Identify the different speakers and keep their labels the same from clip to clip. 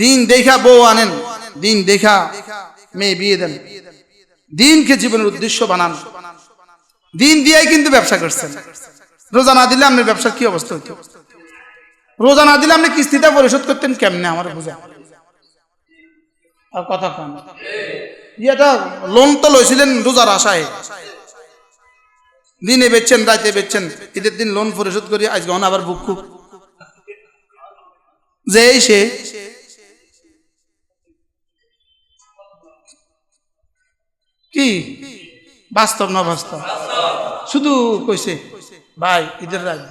Speaker 1: দিন দেখা বউ আনেন, দিন দেখা মেয়ে বিয়ে দেন, দিনকে জীবনের উদ্দেশ্য বানান। দিন দিয়েই কিন্তু ব্যবসা করছেন। রোজা না দিলে আপনার ব্যবসার কি অবস্থা হতো? রোজা না দিলে আপনি কিস্তিটা পরিশোধ করতেন কেমনে? আমার বুঝা আর কথা কম। এটা লোন তো লইছিলেন রোজার আশায়, দিনে বেচছেন, রাতে বেচছেন, ঈদের দিন লোন পরিশোধ করি, আজকে আবার বুক যে সে কি বাস্তব না বাস্তব? শুধু কইছে ভাই ঈদের রাত,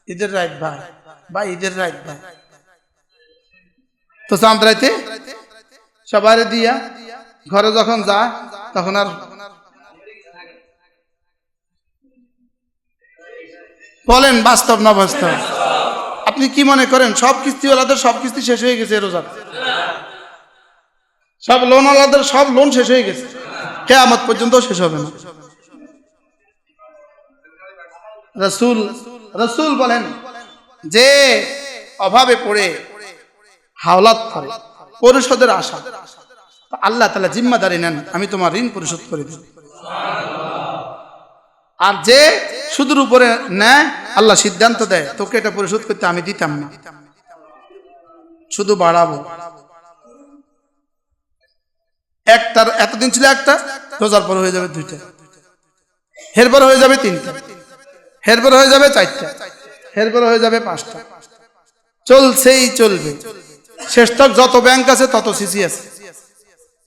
Speaker 1: ঈদের রাত ভাই, ভাই ঈদের রাত ভাই। তো চাঁদ রাইতে সবাই দিয়া ঘরে যখন যায় তখন আর বলেন বাস্তব না বাস্তব? আপনি কি মনে করেন সব কিস্তিওয়ালাদের সব কিস্তি শেষ হয়ে গেছে রোজার? সব লোনওয়ালাদের সব লোন শেষ হয়ে গেছে, কিয়ামত পর্যন্ত শেষ হবে না। রাসূল বলেন যে অভাবে পড়ে হাওলাত করে, পরিশোধের আশা, আল্লাহ তাআলা জিম্মাদারি নেন, আমি তোমার ঋণ পরিশোধ করে দেব। আর যে সুদের উপরে নেয়, আল্লাহ সিদ্ধান্ত দেয় তোকে এটা পরিশোধ করতে আমি দিতাম না, শুধু বাড়াবো। একটার এতদিন ছিল একটা, রোজার পর হয়ে যাবে দুইটা, এরপর হয়ে যাবে তিনটা, এরপর হয়ে যাবে চারটা, এরপর হয়ে যাবে পাঁচটা, চলছেই চলবে। শেষ তক যত ব্যাংক আছে তত সিসি আছে,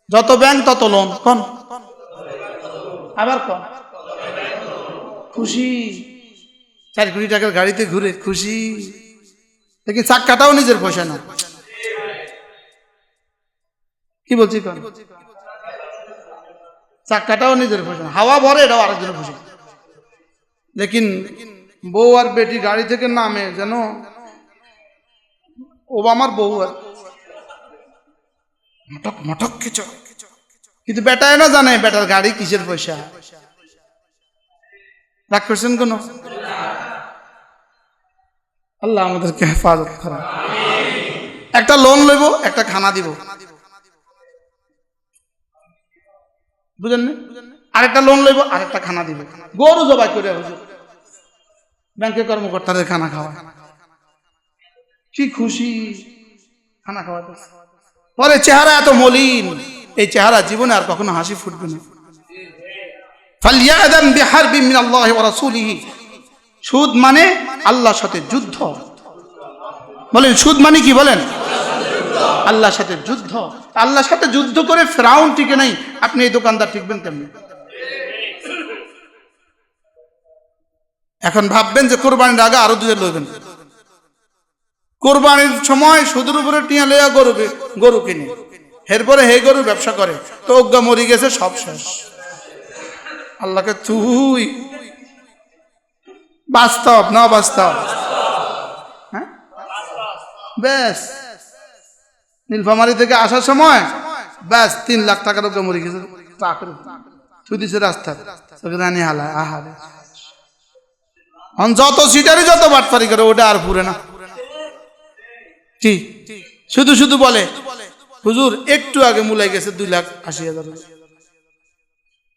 Speaker 1: যত ব্যাংক তত লোন। কোন আবার কোন খুশি 4 কোটি টাকার গাড়িতে ঘুরে খুশি, দেখি চাক্কাটাও নিজের পয়সা না। কি বলছি কোন? চাক্কাটাও নিজের পয়সা না, হাওয়া ভরে এটাও আরেকজনের খুশি। লেকিন বউ আর বেটি গাড়ি থেকে নামে যেন ওবামার বউ আর মটক মটক কিছু, কিন্তু বেটায় না জানে বেটার গাড়ি কিসের পয়সা। রাগ করছেন কোন? আল্লাহ আমাদেরকে হেফাজত করে। একটা লোন লইব, একটা খানা দিব, বুঝেন না? আরেকটা লোন লইব, আরেকটা খানা দিব। গরু জবাই করে ব্যাংকের কর্মকর্তাদের খানা খাওয়া, কি খুশি খানা খাওয়াতে। পরে চেহারা এত মলিন, এই চেহারা জীবনে আর কখনো হাসি ফুটবে না। ফালইয়াদাম বিহারবিন মিনাল্লাহি ওয়া রাসূলিহি, সুদ মানে আল্লাহর সাথে যুদ্ধ। বলেন সুদ মানে কি? বলেন আল্লাহর সাথে যুদ্ধ। আল্লাহর সাথে যুদ্ধ করে ফেরাউন টিকে নাই, আপনি এই দোকানদার টিকবেন কেমনে? এখন ভাববেন যে কোরবানির আগে আরো 2 লইবেন, কোরবানির সময় সুদের উপরে টিয়া লইয়া গরু কিনে, এরপরে হে গরুর ব্যবসা করে, তো অজ্ঞা মরি গেছে, সব শেষ। আল্লাহকে তুই বাস্তব না বাস্তব? হ্যাঁ ব্যাস নীলফামারী থেকে আসার সময় ব্যাস 3 লাখ টাকার অজ্ঞা মরি গেছে, তুই দিছে রাস্তা রানি হালায় আহারে। যত সিটারি যত বাটপারি করে ওটা আর পুরে না। কি শুধু শুধু বলে হুজুর একটু আগে মুলাই গেছে 2,80,000,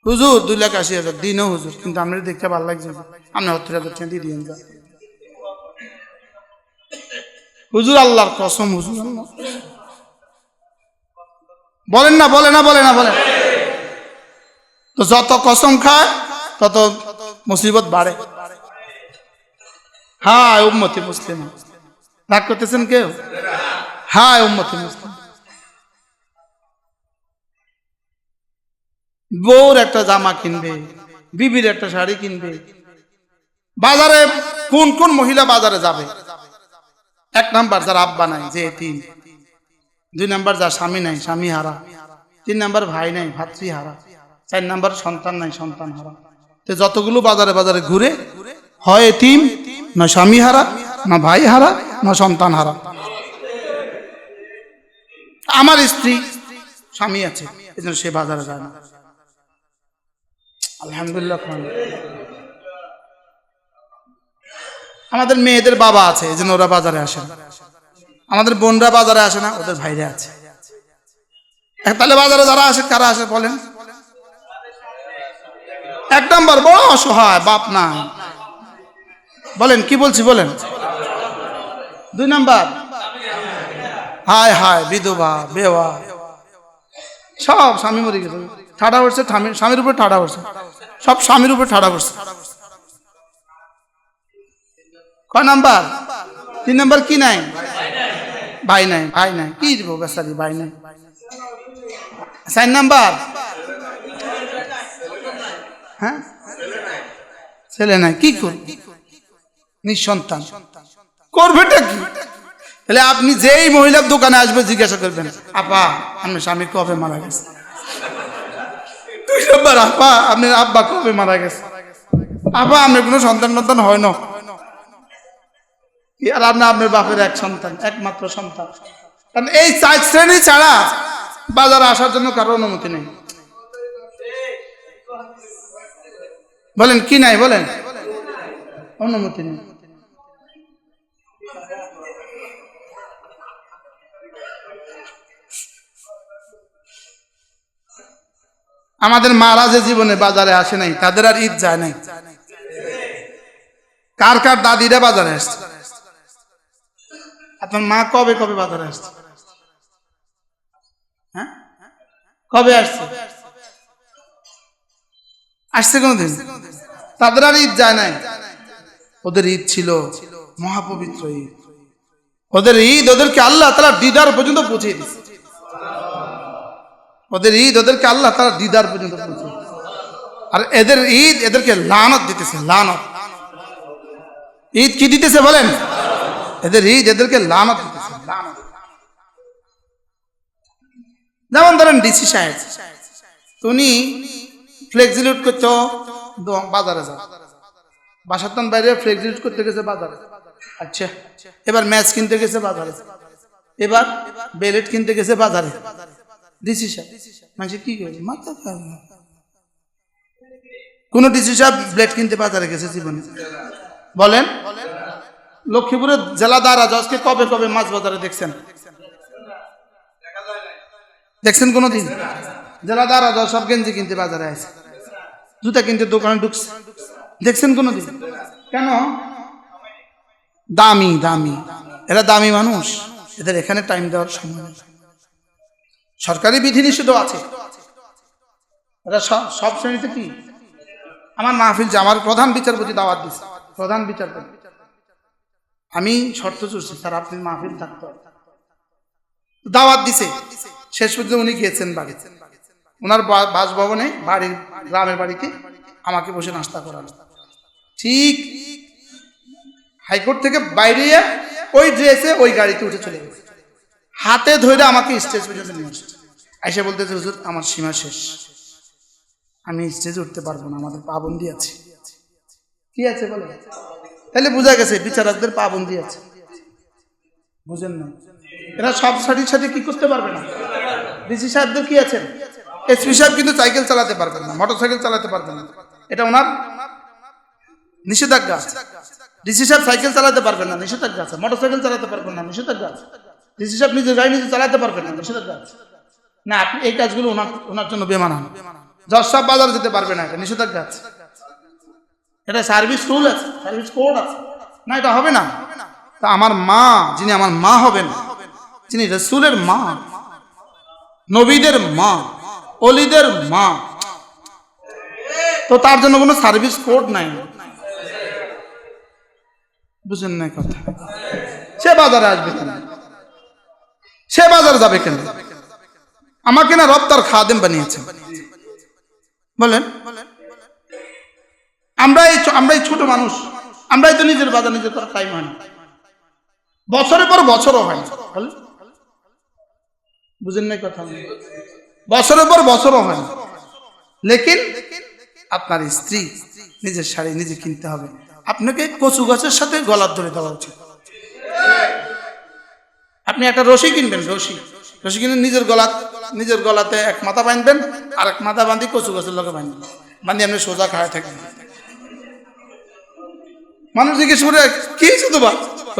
Speaker 1: হুজুর 2,80,000 দিনও হুজুর, কিন্তু আমরা দেখতে ভালো লাগছে, আপনি 70,000 দিয়ে দিন যা হুজুর, আল্লাহর কসম হুজুর। বলেন না, বলে না, বলে না, বলেন। তো যত কসম খায় তত মুসিবত বাড়ে। হ্যাঁ উম্মতি মুসলিম, রাগ করতেছেন কেউ? হ্যাঁ উম্মতি মুসলিম। বউর একটা জামা কিনবে, বিবির একটা শাড়ি কিনবে, বাজারে কোন কোন মহিলা বাজারে যাবে? 1 নাম্বার যার আব্বা নাই, যে এতিম। 2 নাম্বার যার স্বামী নাই, স্বামী হারা। 3 নাম্বার ভাই নাই, ভাতৃ হারা। 4 নাম্বার সন্তান নাই, সন্তান হারা। তো যতগুলো বাজারে বাজারে ঘুরে, হয় এতিম, না স্বামী হারা, না ভাই হারা, না সন্তান হারা। আমার স্ত্রী স্বামী আছে, এজন্য সে বাজারে যায় না। আলহামদুলিল্লাহ। আমাদের মেয়েদের বাবা আছে, এজন্য ওরা বাজারে আসে। আমাদের বোনরা বাজারে আসে না, ওদের ভাইরা আছে। তাহলে বাজারে যারা আসে কারা আসে বলেন? এক নম্বর বড় অসহায়, বাপ না। বলেন কি বলছি বলেন। 2 নম্বর হায় হায় বিধবা বেওয়া, সব স্বামী মরে গেছে, ঠাডা পড়ছে স্বামীর উপর, ঠাডা পড়ছে সব স্বামীর উপর, ঠাডা পড়ছে। কয় নাম্বার? 3 নম্বর কি নাই? ভাই নাই। ভাই নাই কি দিব বেচারি, ভাই নাই। 4 নাম্বার হ্যাঁ ছেলে নাই, কি করবে? নিঃসন্তান, করবেটা কি? তাহলে আপনি যেই মহিলার দোকানে আসবে জিজ্ঞাসা করবেন, আপা আপনার স্বামী কবে মারা গেছে? 2 নম্বর, আপা আপনার আব্বা কবে মারা গেছে? আপা আপনার কোনো সন্তান হয় না, আর আপনার বাপের এক সন্তান, একমাত্র সন্তান। কারণ এই 4 শ্রেণী ছাড়া বাজারে আসার জন্য কারো অনুমতি নেই। বলেন কি নাই? বলেন অনুমতি নেই। আমাদের মারা যে জীবনে বাজারে আসে নাই, তাদের আর ঈদ যায় নাই। কার কার দাদিরা বাজারে আসছে? আপনার মা কবে কবে বাজারে আসছে? হ্যাঁ কবে আসছে? আসছে কোনদিন? তাদের আর ঈদ যায় নাই। ওদের ঈদ ছিল মহাপবিত্র ঈদ। ওদের ঈদ ওদেরকে আল্লাহ তাআলা দিদার পর্যন্ত পৌঁছে দিয়েছে। ওদের ঈদ ওদেরকে আল্লাহ তাআলা দিদার পর্যন্ত পৌঁছে দিয়েছে। আর এদের ঈদ এদেরকে লানত দিতেছে, লানত। ঈদ কি দিতেছে বলেন? এদের ঈদ এদেরকে লানত দিতেছে, লানত। যেমন ধরেন ডিসি সাহেব, উনি ফ্লেক্সিলিউট করতে বাজারে যান, বাসার বাইরে ফ্লেক্সিলিউট করতে গেছে বাজারে। আচ্ছা, এবার ম্যাচ কিনতে গেছে বাজারে, এবার বেলেট কিনতে গেছে বাজারে। ডিসি সাহেব মানে কি করে মাথা খারাপ? কোন ডিসি সাহেব ব্লেড কিনতে বাজারে গেছে জীবনে? বলেন। লক্ষ্মীপুরের জেলা দারা জজকে কবে কবে মাছ বাজারে দেখছেন? দেখছেন কোনদিন? জেলা দারা জজ সব গেঞ্জি কিনতে বাজারে আছে, জুতা কিনতে দোকানে ঢুকছে, দেখছেন কোনদিন? কেন? দামি দামি, এরা দামি মানুষ, এদের এখানে টাইম দেওয়ার সময় নেই। সরকারি বিধিনিষেধ আছে। এরা সব শ্রেণীতে কি? আমার মাহফিল যে আমার প্রধান বিচারপতি দাওয়াত দিচ্ছে, প্রধান বিচারপতি, আমি শর্ত চুরছি স্যার আপনি মাহফিল থাকতে হবে, দাওয়াত দিছে। শেষ পর্যন্ত উনি গিয়েছেন বাড়ি, ওনার বাসভবনে, বাড়ির গ্রামের বাড়িতে আমাকে বসে নাস্তা করানো। ঠিক হাইকোর্ট থেকে বাইরে ওই ড্রেসে ওই গাড়িতে উঠে চলে গেছে, হাতে ধরে আমাকে স্টেজ পর্যন্ত নিয়ে আসছে। এসে বলতেছে হুজুর আমার সীমা শেষ, আমি স্টেজে উঠতে পারবো না, আমাদের পাবন্দি আছে। কি আছে বলে? তাহলে বোঝা গেছে বিচারকদের পাবন্দি আছে, বুঝেন না? এরা সব সাথে সাথে কি করতে পারবে না। ডিসি সাহেবদের কি আছে? এসপি সাহেব কিন্তু সাইকেল চালাতে পারবেন না, মোটর সাইকেল চালাতে পারবেন না, এটা ওনার নিষেধাজ্ঞা আছে। ডিসি সাহেব সাইকেল চালাতে পারবেন না, নিষেধাজ্ঞা আছে। মোটর সাইকেল চালাতে পারবেন না, নিষেধাজ্ঞা আছে। ডিসি সাহেব নিজের গাড়ি নিজে চালাতে পারবেন না, নিষেধাজ্ঞা আছে। না আপনি এই কাজগুলো ওনার জন্য বেমানান। জজ সাহেব বাজারে যেতে পারবে না, এটা নিষেধাজ্ঞা আছে। এটা সার্ভিস রুল আছে, সার্ভিস কোড আছে, না এটা হবে না। তা আমার মা, যিনি আমার মা হবেন, যিনি রাসূলের মা, নবীদের মা, ওলিদের মা, তো তার জন্য কোনো সার্ভিস কোড নাই। বুঝেন না কথা? সে বাজারে আসবে কেন? সে বাজারে যাবে কেন? আমাকে না রব তার খাদেম বানিয়েছে। বলেন, আমরাই ছোট মানুষ, আমরাই তো নিজের বাজার নিজের করার টাইম হয় না, বছরের পর বছরও হয় না। বুঝেন না কথা? বছরের পর বছরও হয় না। লেকিন আপনার স্ত্রী নিজের শাড়ি নিজে কিনতে হবে। আপনাকে কচু গাছের সাথে গলার ধরে দেওয়া উচিত। আপনি একটা রশি কিনবেন, রশি কিনে নিজের গলাতে এক মাথা বাঁধবেন, আর এক মাথা বাঁধি কচু গাছের লগে বাঁধবেন, বাঁধি আপনি সোজা খায় থাকবেন। মানুষ জিজ্ঞেস করে কি শুধু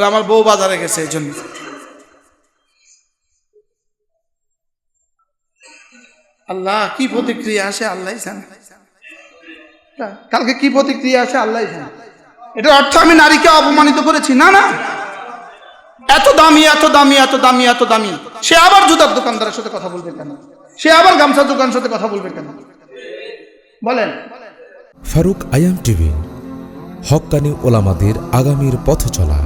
Speaker 1: আমার বউ বাজারে গেছে এই জন্য। আল্লাহ কি প্রতিক্রিয়া আসে আল্লাহ জানে, কালকে কি প্রতিক্রিয়া আসে আল্লাহ জানে। এটার অর্থ আমি নারীকে অপমানিত করেছি না, না। এত দামি এত দামি এত দামি এত দামি, সে আবার জুতার দোকানদারের সাথে কথা বলবে কেন? সে আবার গামছার দোকানের সাথে কথা বলবে কেন? বলেন।
Speaker 2: ফারুক আয়াম টিভি, হক্কানি ওলামাদের আগামীর পথ চলা।